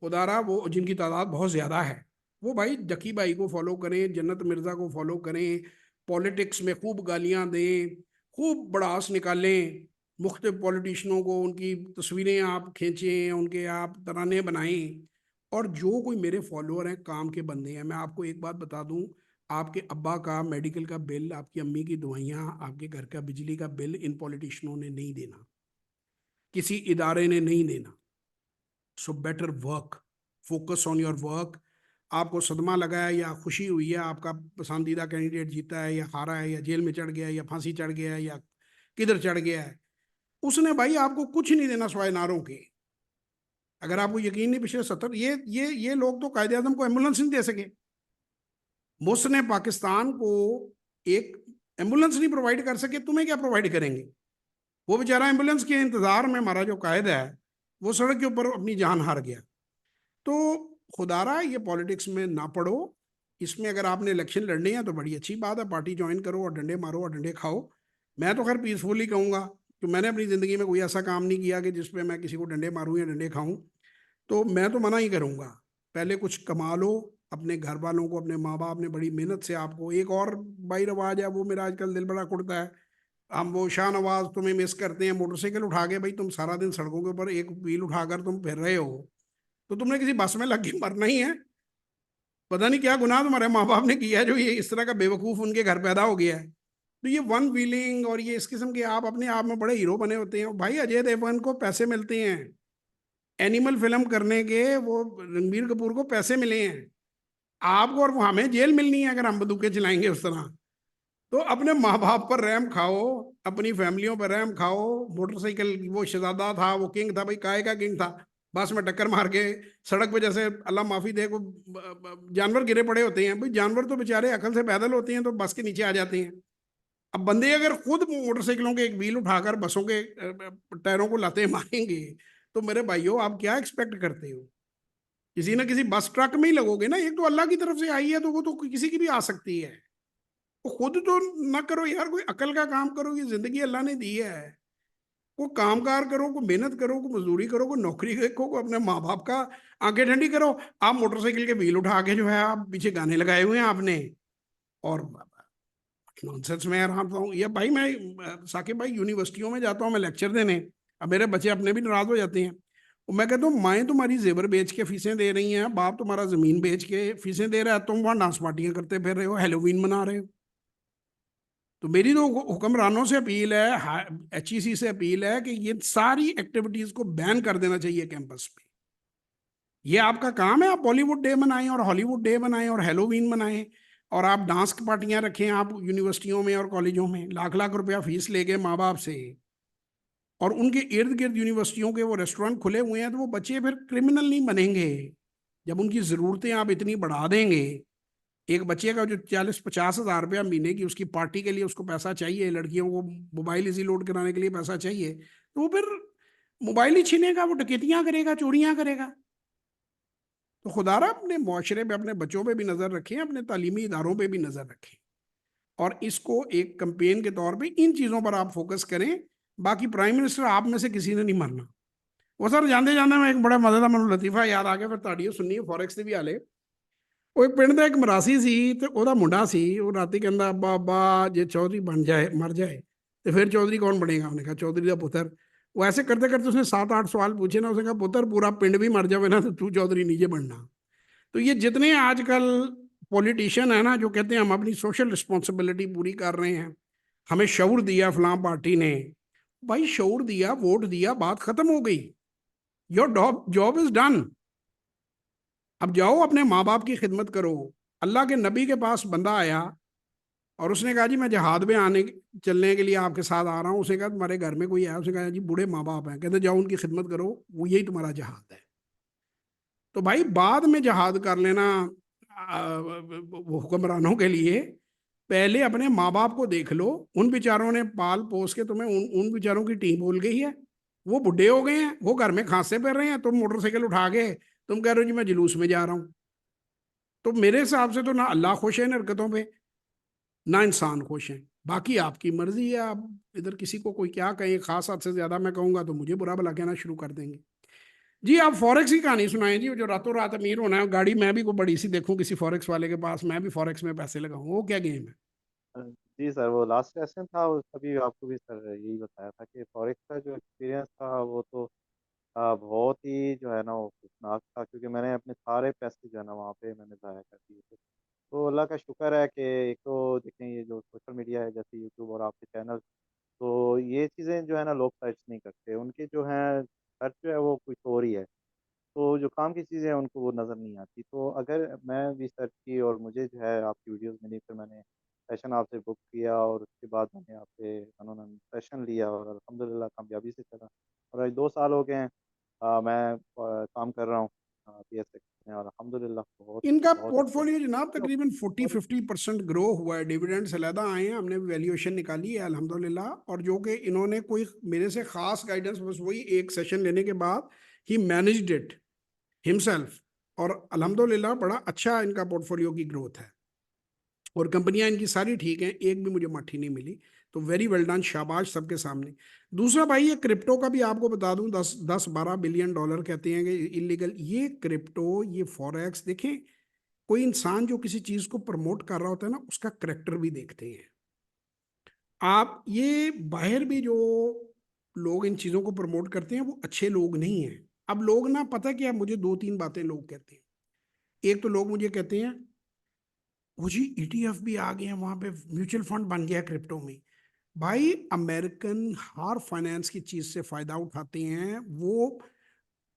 खुदारा वो जिनकी तादाद बहुत ज़्यादा है, वो भाई जकी भाई को फॉलो करें, जन्नत मिर्ज़ा को फॉलो करें, पॉलिटिक्स में खूब गालियां दें, खूब बड़ास निकालें, मुख्तलिफ पॉलिटिशियनों को उनकी तस्वीरें आप खींचें, उनके आप तराने बनाएं। और जो कोई मेरे फॉलोअर हैं, काम के बंदे हैं, मैं आपको एक बात बता दूं, आपके अब्बा का मेडिकल का बिल, आपकी अम्मी की दवाइयाँ, आपके घर का बिजली का बिल इन पॉलिटिशियनों ने नहीं देना, किसी इदारे ने नहीं देना। So better work, focus on your work. आपको सदमा लगा है या खुशी हुई है, आपका पसंदीदा कैंडिडेट जीता है या हारा है या जेल में चढ़ गया है या फांसी चढ़ गया है या किधर चढ़ गया है, उसने भाई आपको कुछ नहीं देना सिवाय नारों के। अगर आपको यकीन नहीं, पिछले 70 ये लोग तो कायदे आजम को एम्बुलेंस नहीं दे सके। मुल्क ने पाकिस्तान को एक एम्बुलेंस नहीं प्रोवाइड कर सके, तुम्हें क्या प्रोवाइड करेंगे। वो बेचारा एम्बुलेंस के इंतजार में, हमारा जो कायद है वो सड़क के ऊपर अपनी जान हार गया। तो खुदारा ये पॉलिटिक्स में ना पड़ो। इसमें अगर आपने इलेक्शन लड़ने हैं तो बड़ी अच्छी बात है, पार्टी ज्वाइन करो और डंडे मारो और डंडे खाओ। मैं तो खैर पीसफुली कहूँगा कि मैंने अपनी ज़िंदगी में कोई ऐसा काम नहीं किया कि जिसपे मैं किसी को डंडे मारूँ या डंडे खाऊँ। तो मैं तो मना ही करूँगा, पहले कुछ कमा लो, अपने घर वालों को, अपने माँ बाप ने बड़ी मेहनत से आपको, एक और भाई रवाज है वो मेरा आजकल दिल बड़ा कुड़ता है, हम वो शाहनवाज तुम्हें मिस करते हैं, मोटरसाइकिल उठा के भाई तुम सारा दिन सड़कों के ऊपर एक व्हील उठाकर तुम फिर रहे हो, तो तुमने किसी बस में लग के मरना ही है। पता नहीं क्या गुनाह तुम्हारे माँ बाप ने किया है जो ये इस तरह का बेवकूफ़ उनके घर पैदा हो गया है। तो ये वन व्हीलिंग और ये इस किस्म के, आप अपने आप में बड़े हीरो बने होते हैं भाई। अजय देवगन को पैसे मिलते हैं एनिमल फिल्म करने के, वो रणबीर कपूर को पैसे मिले हैं, आपको और वो हमें जेल मिलनी है अगर हम बंदूकें चलाएंगे उस तरह। तो अपने माँ बाप पर रहम खाओ, अपनी फैमिलियों पर रहम खाओ। मोटरसाइकिल, वो शहजादा था, वो किंग था भाई, काय का किंग था। बस में टक्कर मार के सड़क पे, जैसे अल्लाह माफी दे को जानवर गिरे पड़े होते हैं भाई, जानवर तो बेचारे अकल से पैदल होते हैं तो बस के नीचे आ जाते हैं। अब बंदे अगर खुद मोटरसाइकिलों के एक व्हील उठाकर बसों के टायरों को लाते मारेंगे, तो मेरे भाइयों आप क्या एक्सपेक्ट करते हो? किसी ना किसी बस ट्रक में ही लगोगे ना। एक तो अल्लाह की तरफ से आई है तो वो तो किसी की भी आ सकती है। वो खुद तो ना करो यार, कोई अकल का काम करो, ये जिंदगी अल्लाह ने दी है। को कामकार करो, को मेहनत करो, को मजदूरी करो, को नौकरी देखो, को अपने माँ बाप का आंखें ठंडी करो। आप मोटरसाइकिल के व्हील उठा के जो है आप पीछे गाने लगाए हुए हैं आपने, और नॉनसेंस में यार आप हूँ ये भाई। मैं साकिब भाई यूनिवर्सिटियों में जाता हूँ मैं लेक्चर देने। अब मेरे बच्चे अपने भी नाराज हो जाते हैं। और मैं कहता हूँ माएँ तुम्हारी जेवर बेच के फीसें दे रही हैं, बाप तुम्हारा जमीन बेच के फीसें दे रहा है, तुम वहाँ डांस पार्टियां करते फिर रहे हो, हेलोवीन मना रहे हो। तो मेरी तो हुक्मरानों से अपील है, HEC से अपील है कि ये सारी एक्टिविटीज को बैन कर देना चाहिए कैंपस पे। ये आपका काम है, आप बॉलीवुड डे मनाएं और हॉलीवुड डे मनाएं और हेलोवीन मनाएं, और आप डांस की पार्टियां रखें आप यूनिवर्सिटियों में और कॉलेजों में, लाख लाख रुपया फीस लेके माँ बाप से। और उनके इर्द गिर्द यूनिवर्सिटियों के वो रेस्टोरेंट खुले हुए हैं, तो वो बच्चे फिर क्रिमिनल नहीं बनेंगे। जब उनकी ज़रूरतें आप इतनी बढ़ा देंगे, एक बच्चे का जो 40-50 हज़ार रुपया महीने की उसकी पार्टी के लिए उसको पैसा चाहिए, लड़कियों को मोबाइल इजी लोड कराने के लिए पैसा चाहिए, तो वो फिर मोबाइल ही छीनेगा, वो डकैतियां करेगा, चोरियां करेगा। तो खुदारा अपने मुआशरे पे, अपने बच्चों पे भी नज़र रखें, अपने तालीमी इदारों पे भी नज़र रखें, और इसको एक कंपेन के तौर पे इन चीज़ों पर आप फोकस करें। बाकी प्राइम मिनिस्टर आप में से किसी ने नहीं मरना। वो सर जानते जानते मैं एक बड़ा मजे का मैं लतीफा याद आ गया, फिर ताड़ियों सुननी फॉरेक्स ਦੇ ਵੀ ਆਲੇ। ਉਹ ਇੱਕ ਪਿੰਡ ਦਾ ਇੱਕ ਮਰਾਸੀ ਸੀ ਤੇ ਉਹਦਾ ਮੁੰਡਾ ਸੀ। ਉਹ ਰਾਤੀ ਕਹਿੰਦਾ ਅੱਬਾ ਅੱਬਾ ਜੇ ਚौधरी बन जाए मर जाए तो फिर चौधरी कौन बनेगा? उन्होंने कहा चौधरी का पुत्र। वो ऐसे करते करते उसने 7-8 सवाल पूछे ना, उसने कहा पुत्र पूरा पिंड भी मर जाए ना तो तू चौधरी नीचे बनना। तो ये जितने आजकल पॉलिटिशियन है ना जो कहते हैं हम अपनी सोशल रिस्पॉन्सिबिलिटी पूरी कर रहे हैं, हमें शऊर दिया फलां पार्टी ने, भाई शऊर दिया, वोट दिया, बात खत्म हो गई। Your job is done. अब जाओ अपने माँ बाप की खिदमत करो। अल्लाह के नबी के पास बंदा आया और उसने कहा जी मैं जहाद में आने चलने के लिए आपके साथ आ रहा हूँ। उसने कहा तुम्हारे घर में कोई है? उसने कहा जी बूढ़े माँ बाप हैं। कहते जाओ उनकी खिदमत करो, वो यही तुम्हारा जहाद है। तो भाई बाद में जहाद कर लेना वो हुक्मरानों के लिए, पहले अपने माँ बाप को देख लो। उन बेचारों ने पाल पोस के तुम्हें, उन उन बेचारों की टीम बोल गई है। वो बुढ़े हो गए हैं, वो घर में खांसे पड़ रहे हैं, तुम मोटरसाइकिल उठा के तुम कह रहे हो जी मैं जुलूस में जा रहा हूँ। तो मेरे हिसाब से तो ना अल्लाह खुश है इन हरकतों पे, ना इंसान खुश है। बाकी आपकी मर्जी है, आप इधर किसी को कोई क्या कहे, खास हद से ज्यादा मैं कहूंगा तो मुझे बुरा भला कहना शुरू कर देंगे। जी आप फॉरेक्स की कहानी सुनाएं जी, वो जो रातों रात अमीर होना है, गाड़ी मैं भी कोई बड़ी सी देखूं किसी फॉरेक्स वाले के पास, मैं भी फॉरेक्स में पैसे लगाऊं, वो क्या गेम है? जी सर, वो लास्ट सेशन था, वो तभी आपको भी सर यही बताया था कि फॉरेक्स का जो एक्सपीरियंस था वो तो बहुत ही जो है ना वो खतरनाक था, क्योंकि मैंने अपने सारे पैसे जो है ना वहाँ पे मैंने ज़ाया कर दिए थे। तो अल्लाह का शुक्र है कि एक तो देखें ये जो सोशल मीडिया है जैसे यूट्यूब और आपके चैनल, तो ये चीज़ें जो है ना लोग सर्च नहीं करते, उनके जो है सर्च जो है वो कुछ और ही है। तो जो काम की चीज़ें हैं उनको वो नज़र नहीं आती। तो अगर मैं भी सर्च की और मुझे जो है आपकी वीडियोज़ मिली, फिर मैंने सेशन आपसे बुक किया और उसके बाद मैंने आपसे उन्होंने सेशन लिया और अल्हम्दुलिल्लाह कामयाबी से चला। और आज 2 साल हो गए हैं मैं काम कर रहा हूँ PSX में, और अल्हम्दुलिल्लाह बहुत इनका बहुत अच्छे पोर्टफोलियो जनाब तो तकरीबन फोर्टी और 50% ग्रो हुआ है, डिविडेंड्स अलहदा आए हैं, हमने वैल्यूएशन निकाली है अल्हम्दुलिल्लाह। और जो कि इन्होंने कोई मेरे से खास गाइडेंस, बस वही एक सेशन लेने के बाद ही मैनेज्ड इट हिमसेल्फ, और अल्हम्दुलिल्लाह बड़ा अच्छा इनका पोर्टफोलियो की ग्रोथ है। और कंपनियां इनकी सारी ठीक हैं, एक भी मुझे मट्ठी नहीं मिली। तो वेरी वेल डन, शाबाश सबके सामने। दूसरा भाई ये क्रिप्टो का भी आपको बता दूं, 10-12 बिलियन डॉलर कहते हैं कि इलीगल ये क्रिप्टो, ये फॉरेक्स। देखें कोई इंसान जो किसी चीज को प्रमोट कर रहा होता है ना, उसका करेक्टर भी देखते हैं आप। ये बाहर भी जो लोग इन चीजों को प्रमोट करते हैं वो अच्छे लोग नहीं हैं। अब लोग ना, पता क्या, मुझे 2-3 बातें लोग कहते हैं। एक तो लोग मुझे कहते हैं वो जी ETF भी आ गए हैं, वहां पे म्यूचुअल फंड बन गया क्रिप्टो में। भाई अमेरिकन हर फाइनेंस की चीज से फायदा उठाते हैं वो।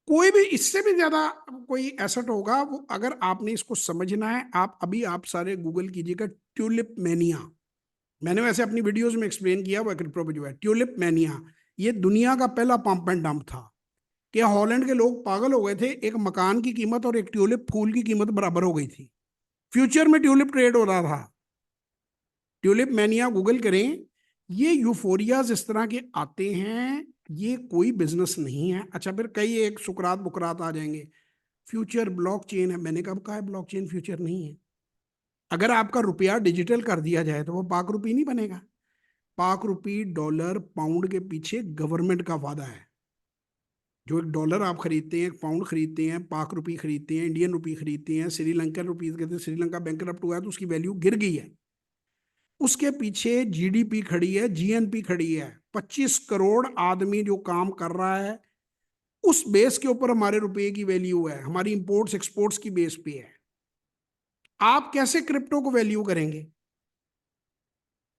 कोई भी इससे भी ज्यादा कोई एसेट होगा वो, अगर आपने इसको समझना है, आप अभी आप सारे गूगल कीजिएगा ट्यूलिप मैनिया। मैंने वैसे अपनी वीडियोस में एक्सप्लेन किया हुआ क्रिप्टो पे जो है ट्यूलिप मैनिया, ये दुनिया का पहला पंप एंड डंप था कि हॉलैंड के लोग पागल हो गए थे, एक मकान की कीमत और एक ट्यूलिप फूल की कीमत बराबर हो गई थी, फ्यूचर में ट्यूलिप ट्रेड हो रहा था। ट्यूलिप मैनिया गूगल करें, ये यूफोरियाज इस तरह के आते हैं, ये कोई बिजनेस नहीं है। अच्छा फिर कई एक सुकरात बुकरात आ जाएंगे, फ्यूचर ब्लॉकचेन है, मैंने कब कहा है ब्लॉकचेन फ्यूचर नहीं है। अगर आपका रुपया डिजिटल कर दिया जाए तो वो पाक रुपी नहीं बनेगा। पाक रुपी डॉलर पाउंड के पीछे गवर्नमेंट का वादा है। जो एक डॉलर आप खरीदते हैं, एक पाउंड खरीदते हैं, पाक रुपी खरीदते हैं, इंडियन रुपी खरीदते हैं, श्रीलंकन रुपीज कहते हैं, श्रीलंका बैंकरप्ट हुआ है तो उसकी वैल्यू गिर गई है, उसके पीछे जीडीपी खड़ी है, जीएनपी खड़ी है, 25 करोड़ आदमी जो काम कर रहा है, उस बेस के ऊपर हमारे रुपए की वैल्यू है, हमारी इंपोर्ट्स एक्सपोर्ट्स की बेस पे है। आप कैसे क्रिप्टो को वैल्यू करेंगे?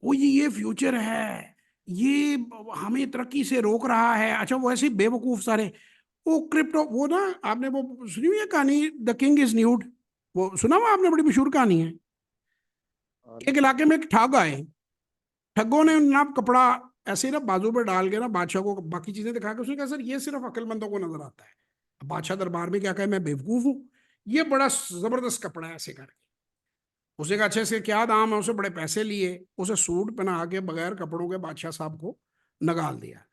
वो ये फ्यूचर है, ये हमें तरक्की से रोक रहा है। अच्छा वो ऐसे बेवकूफ सारे, वो क्रिप्टो, वो ना, आपने वो सुनी हुई है कहानी द किंग इज न्यूड? वो सुना हुआ आपने? बड़ी मशहूर कहानी है। एक नहीं इलाके में एक ठग आए, ठगों ने ना कपड़ा ऐसे ही ना बाजू पर डाल के ना बादशाह को बाकी चीजें दिखा के उसने कहा सर ये सिर्फ अक्लमंदों को नजर आता है। अब बादशाह दरबार में क्या कहे, मैं बेवकूफ हूँ, ये बड़ा जबरदस्त कपड़ा है, ऐसे करके उसे कहा अच्छा इसके क्या दाम है, उसे बड़े पैसे लिए, उसे सूट पहना के बगैर कपड़ों के बादशाह साहब को नगाल दिया।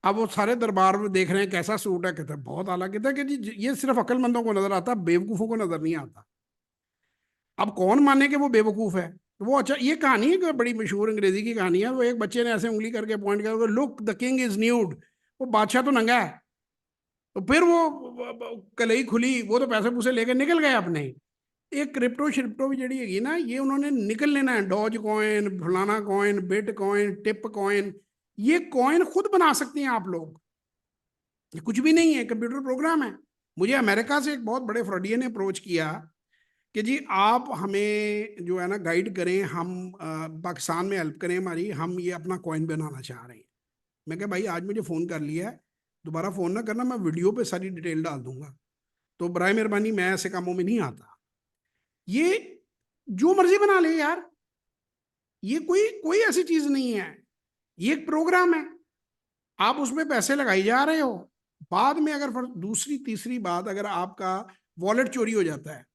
अब वो सारे दरबार में देख रहे हैं कैसा सूट है, कहते हैं बहुत आला, कहते हैं कि जी ये सिर्फ अक्लमंदों को नजर आता, बेवकूफों को नजर नहीं आता। अब कौन माने कि वो बेवकूफ है? तो वो, अच्छा ये कहानी है कि बड़ी मशहूर अंग्रेजी की कहानी है, वो एक बच्चे ने ऐसे उंगली करके पॉइंट किया, look the king is nude, वो बादशाह तो नंगा है। तो फिर वो कलई खुली, वो तो पैसे पूसे लेके निकल गए अपने। एक क्रिप्टो शिप्टो भी जड़ी हैगी ना, ये उन्होंने निकल लेना है, डॉज कॉइन, फलाना coin, bit coin, tip coin, ये कॉइन खुद बना सकते हैं आप लोग, ये कुछ भी नहीं है, कंप्यूटर प्रोग्राम है। मुझे अमेरिका से एक बहुत बड़े फ्रॉडियन ने अप्रोच किया कि जी आप हमें जो है ना गाइड करें, हम पाकिस्तान में हेल्प करें हमारी, हम ये अपना कॉइन बनाना चाह रहे हैं। मैं कहा भाई आज मुझे फ़ोन कर लिया है, दोबारा फ़ोन ना करना, मैं वीडियो पे सारी डिटेल डाल दूंगा, तो बराए मेहरबानी मैं ऐसे कामों में नहीं आता। ये जो मर्जी बना ले यार, ये कोई कोई ऐसी चीज़ नहीं है, ये एक प्रोग्राम है, आप उसमें पैसे लगाई जा रहे हो। बाद में अगर दूसरी तीसरी बात, अगर आपका वॉलेट चोरी हो जाता है,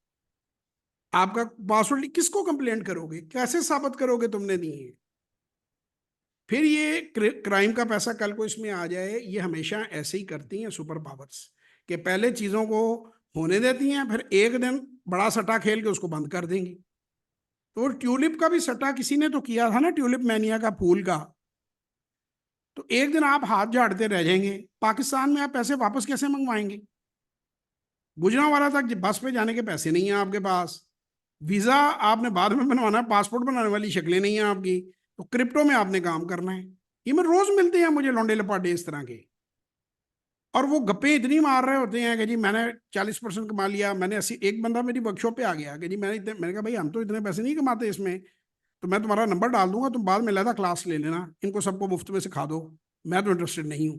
आपका पासवर्ड, किसको कंप्लेंट करोगे, कैसे साबित करोगे तुमने नहीं है? फिर ये क्राइम का पैसा कल को इसमें आ जाए, ये हमेशा ऐसे ही करती हैं सुपर पावर्स, कि पहले चीजों को होने देती हैं, फिर एक दिन बड़ा सट्टा खेल के उसको बंद कर देंगी। तो ट्यूलिप का भी सट्टा किसी ने तो किया था ना, ट्यूलिप मैनिया का फूल का, तो एक दिन आप हाथ झाड़ते रह जाएंगे, पाकिस्तान में आप पैसे वापस कैसे मंगवाएंगे? गुजरांवाला तक बस पे जाने के पैसे नहीं है आपके पास, वीजा आपने बाद में बनवाना है, पासपोर्ट बनाने वाली शक्लें नहीं है आपकी, तो क्रिप्टो में आपने काम करना है। ये मैं रोज मिलते हैं मुझे लौंडे लपाटे इस तरह के, और वो गप्पे इतनी मार रहे होते हैं कि जी मैंने 40% कमा लिया, मैंने 80, एक बंदा मेरी वर्कशॉप पे आ गया कि जी मैंने इतने, मैंने कहा भाई हम तो इतने पैसे नहीं कमाते इसमें, तो मैं तुम्हारा नंबर डाल दूंगा, तुम बाद में लहदा क्लास ले लेना, इनको सबको मुफ्त में सिखा दो, मैं तो इंटरेस्टेड नहीं हूँ।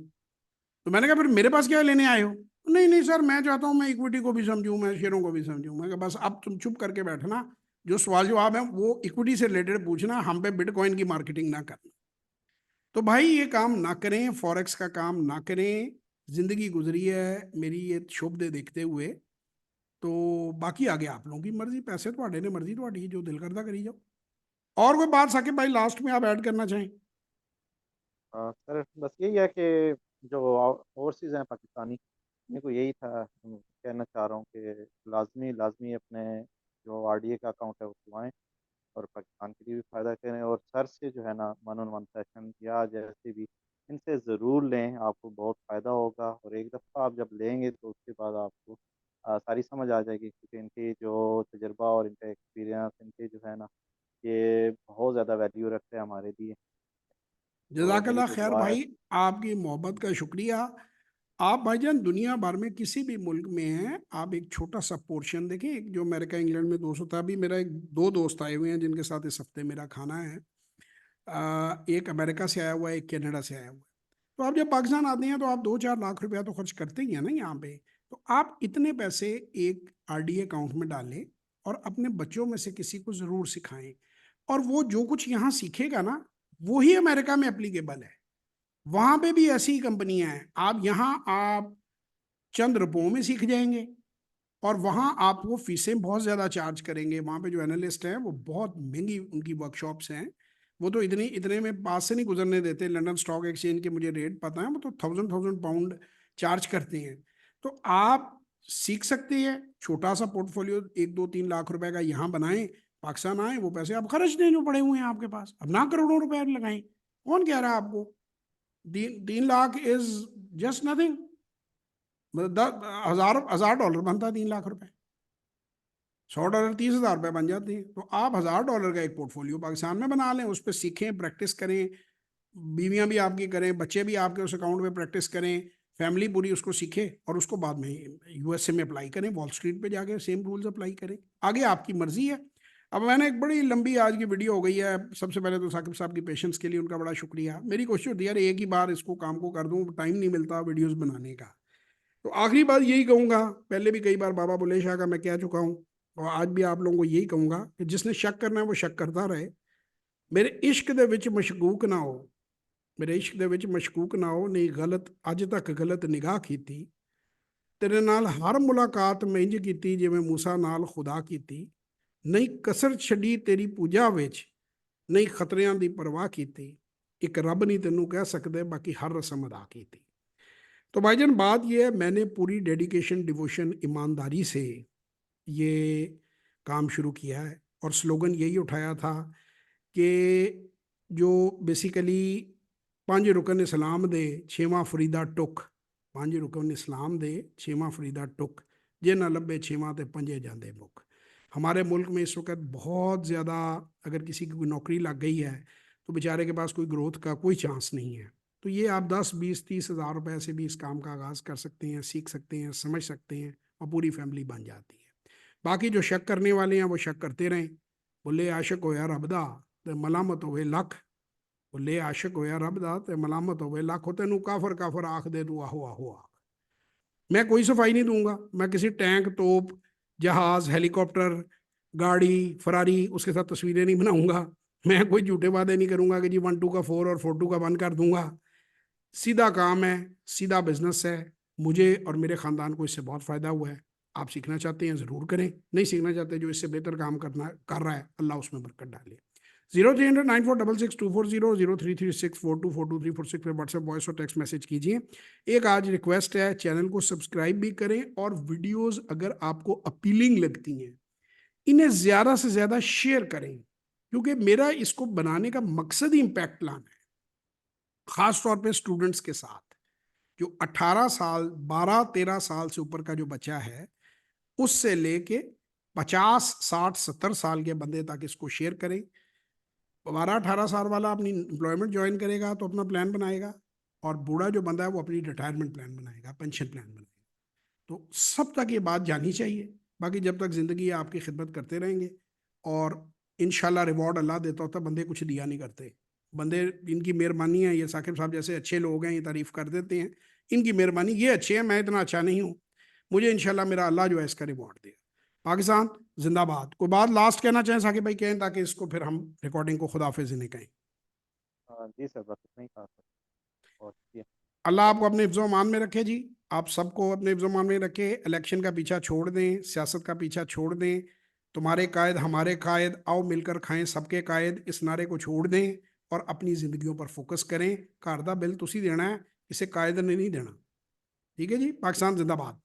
तो मैंने कहा फिर मेरे पास क्या लेने आए हो? नहीं नहीं सर मैं चाहता हूँ मैं इक्विटी को भी समझूं, मैं शेयरों को भी समझूं। मैं कहा बस अब तुम चुप करके बैठना, जो सवाल जवाब है वो इक्विटी से रिलेटेड पूछना, हम पे बिटकॉइन की मार्केटिंग ना करना। तो भाई ये काम ना करें, फॉरेक्स का काम ना करें। जिंदगी गुजरी है मेरी ये शुभ दे देखते हुए, तो बाकी आगे आप लोगों की मर्जी, पैसे थोड़े ने, मर्जी थोड़ी, जो दिल करता करी जाओ। और कोई बात साकिब भाई लास्ट में आप ऐड करना चाहें? सर बस यही है कि जो ओवरसीज़ हैं पाकिस्तानी, मेरे को यही था, कहना चाह रहा हूँ कि लाजमी लाजमी अपने जो आरडीए का अकाउंट है वो खुलवाएं, और पाकिस्तान के लिए भी फ़ायदा करें, और सर से जो है ना वन ऑन वन सेशन या जैसे भी, इनसे ज़रूर लें, आपको बहुत फ़ायदा होगा। और एक दफ़ा आप जब लेंगे तो उसके बाद आपको सारी समझ आ जाएगी, क्योंकि इनकी जो तजर्बा और इनका एक्सपीरियंस, इनके जो है ना, ये बहुत ज़्यादा वैल्यू रखते हैं हमारे लिए। तो मेरी जजाकल्ला तो खैर दुआ है। भाई, आपकी मोहब्बत का शुक्रिया। आप भाईजान दुनिया भर में किसी भी मुल्क में हैं, आप एक छोटा सा पोर्शन देखें, एक जो अमेरिका इंग्लैंड में 200 था, अभी मेरा एक दो दोस्त आए हुए हैं जिनके साथ इस हफ्ते मेरा खाना है, एक अमेरिका से आया हुआ है, एक कनाडा से आया हुआ है। तो आप जब पाकिस्तान आते हैं तो आप 2-4 लाख रुपया तो खर्च करते ही हैं ना यहाँ पे, तो आप इतने पैसे एक आरडीए अकाउंट में डालें और अपने बच्चों में से किसी को ज़रूर सिखाएं। और वो जो कुछ यहाँ सीखेगा ना, वो ही अमेरिका में एप्लीकेबल है। वहां पे भी ऐसी ही कंपनियां हैं, आप यहाँ आप चंद रुपयों में सीख जाएंगे, और वहाँ आप वो फीसें बहुत ज़्यादा चार्ज करेंगे। वहाँ पे जो एनालिस्ट हैं वो बहुत महंगी उनकी वर्कशॉप्स हैं, वो तो इतनी इतने में पास से नहीं गुजरने देते। लंदन स्टॉक एक्सचेंज के मुझे रेट पता है, वो तो थाउजेंड पाउंड चार्ज करते हैं। तो आप सीख सकते हैं, छोटा सा पोर्टफोलियो 1 2 3 लाख रुपए का यहाँ बनाएं, पाकिस्तान आए, वो पैसे आप खर्च दें जो पड़े हुए हैं आपके पास, अब ना करोड़ों रुपए लगाएं। कौन कह रहा है आपको 3 लाख इज जस्ट नथिंग? मतलब 1000 डॉलर बनता है 3 लाख रुपए, $100 30,000 बन जाते हैं। तो आप $1000 का एक पोर्टफोलियो पाकिस्तान में बना लें, उस पर सीखें, प्रैक्टिस करें, बीवियां भी आपकी करें, बच्चे भी आपके उस अकाउंट में प्रैक्टिस करें, फैमिली पूरी उसको सीखे, और उसको बाद में यूएसए में अप्लाई करें, वॉल स्ट्रीट पे जाके सेम रूल्स अप्लाई करें। आगे आपकी मर्जी है। अब मैंने एक बड़ी लंबी आज की वीडियो हो गई है। सबसे पहले तो साकिब साहब की पेशेंस के लिए उनका बड़ा शुक्रिया। मेरी कोशिश होती है यार एक ही बार इसको काम को कर दूं, टाइम नहीं मिलता वीडियोस बनाने का। तो आखिरी बात यही कहूंगा, पहले भी कई बार बाबा बुल्ले शाह का मैं कह चुका हूँ, और आज भी आप लोगों को यही कहूंगा कि जिसने शक करना है वो शक करता रहे। मेरे इश्क दे विच मशकूक ना हो, मेरे इश्क दे विच मशकूक ना हो, नहीं गलत अज तक गलत निगाह कीती, तेरे नाल हर मुलाकात मैं इंज कीती जिवें मूसा नाल खुदा कीती, नहीं कसर छड़ी तेरी पूजा विच, नहीं खतरियां दी परवाह कीती, एक रब नहीं तेनू कह सकते बाकी हर रस्म अदा कीती। तो भाईजान बात यह है, मैंने पूरी डेडिकेशन डिवोशन ईमानदारी से ये काम शुरू किया है, और स्लोगन यही उठाया था कि जो बेसिकली 5 रुकन इस्लाम दे 6वां फरीदा टुक, 5 रुकन इस्लाम दे 6वां फरीदा टुक, जे ना लभे 6वां ते 5 जांदे मुक। हमारे मुल्क में इस वक्त बहुत ज़्यादा, अगर किसी की कोई नौकरी लग गई है तो बेचारे के पास कोई ग्रोथ का कोई चांस नहीं है। तो ये आप 10 20 30 हज़ार रुपए से भी इस काम का आगाज़ कर सकते हैं, सीख सकते हैं, समझ सकते हैं, और पूरी फैमिली बन जाती है। बाकी जो शक करने वाले हैं वो शक करते रहें। बोले आशिक होया रब दा ते मलामत होवे लख, बोले आशिक होया रब दा ते मलामत होवे लख, हो तेनू काफर काफर आख दे तू आहो आहो आख। मैं कोई सफाई नहीं दूंगा, मैं किसी टैंक तोप जहाज हेलीकॉप्टर गाड़ी फरारी उसके साथ तस्वीरें नहीं बनाऊंगा। मैं कोई झूठे वादे नहीं करूंगा कि जी 1 2 का 4 और 4 2 का 1 कर दूंगा। सीधा काम है, सीधा बिजनेस है। मुझे और मेरे ख़ानदान को इससे बहुत फ़ायदा हुआ है। आप सीखना चाहते हैं ज़रूर करें, नहीं सीखना चाहते जो इससे बेहतर काम करना कर रहा है अल्लाह उसमें बरकत डाले। 0300946624 033642423426 पे व्हाट्सएप वॉइस और टेक्स्ट मैसेज कीजिए। एक आज रिक्वेस्ट है, चैनल को सब्सक्राइब भी करें, और वीडियोस अगर आपको अपीलिंग लगती हैं इन्हें ज़्यादा से ज़्यादा शेयर करें, क्योंकि मेरा इसको बनाने का मकसद ही इम्पैक्ट लाना है, ख़ास तौर पे स्टूडेंट्स के साथ। जो 18 साल 12 13 साल से ऊपर का जो बच्चा है, उससे लेके 50 60 70 साल के बंदे तक इसको शेयर करें। 12 18 साल वाला अपनी एम्प्लॉयमेंट ज्वाइन करेगा तो अपना प्लान बनाएगा, और बूढ़ा जो बंदा है वो अपनी रिटायरमेंट प्लान बनाएगा, पेंशन प्लान बनाएगा। तो सब तक ये बात जानी चाहिए। बाकी जब तक ज़िंदगी है आपकी खिदमत करते रहेंगे, और इंशाल्लाह रिवॉर्ड अल्लाह देता होता है, बंदे कुछ दिया नहीं करते। बंदे इनकी मेहरबानी है, ये साकिब साहब जैसे अच्छे लोग हैं ये तारीफ़ कर देते हैं, इनकी मेहरबानी, ये अच्छे हैं, मैं इतना अच्छा नहीं हूँ, मुझे इंशाल्लाह मेरा अल्लाह जो है इसका रिवॉर्ड दे। पाकिस्तान जिंदाबाद। कोई बात लास्ट कहना चाहें साकिब भाई, कहें ताकि इसको फिर हम रिकॉर्डिंग को खुदाफिज नहीं कहें। जी सर, बस इतना ही कहा सर। और शुक्रिया। अल्लाह आपको अपने हिफ्ज़ मान में रखे जी, आप सबको अपने हिफ्ज़ मान में रखे। इलेक्शन का पीछा छोड़ दें, सियासत का पीछा छोड़ दें, तुम्हारे कायद हमारे कायद, आओ मिलकर खाएं सबके कायद, इस नारे को छोड़ दें और अपनी ज़िंदगियों पर फोकस करें। घर का बिल तुसी देना है, इसे कायद ने नहीं देना। ठीक है जी, पाकिस्तान जिंदाबाद।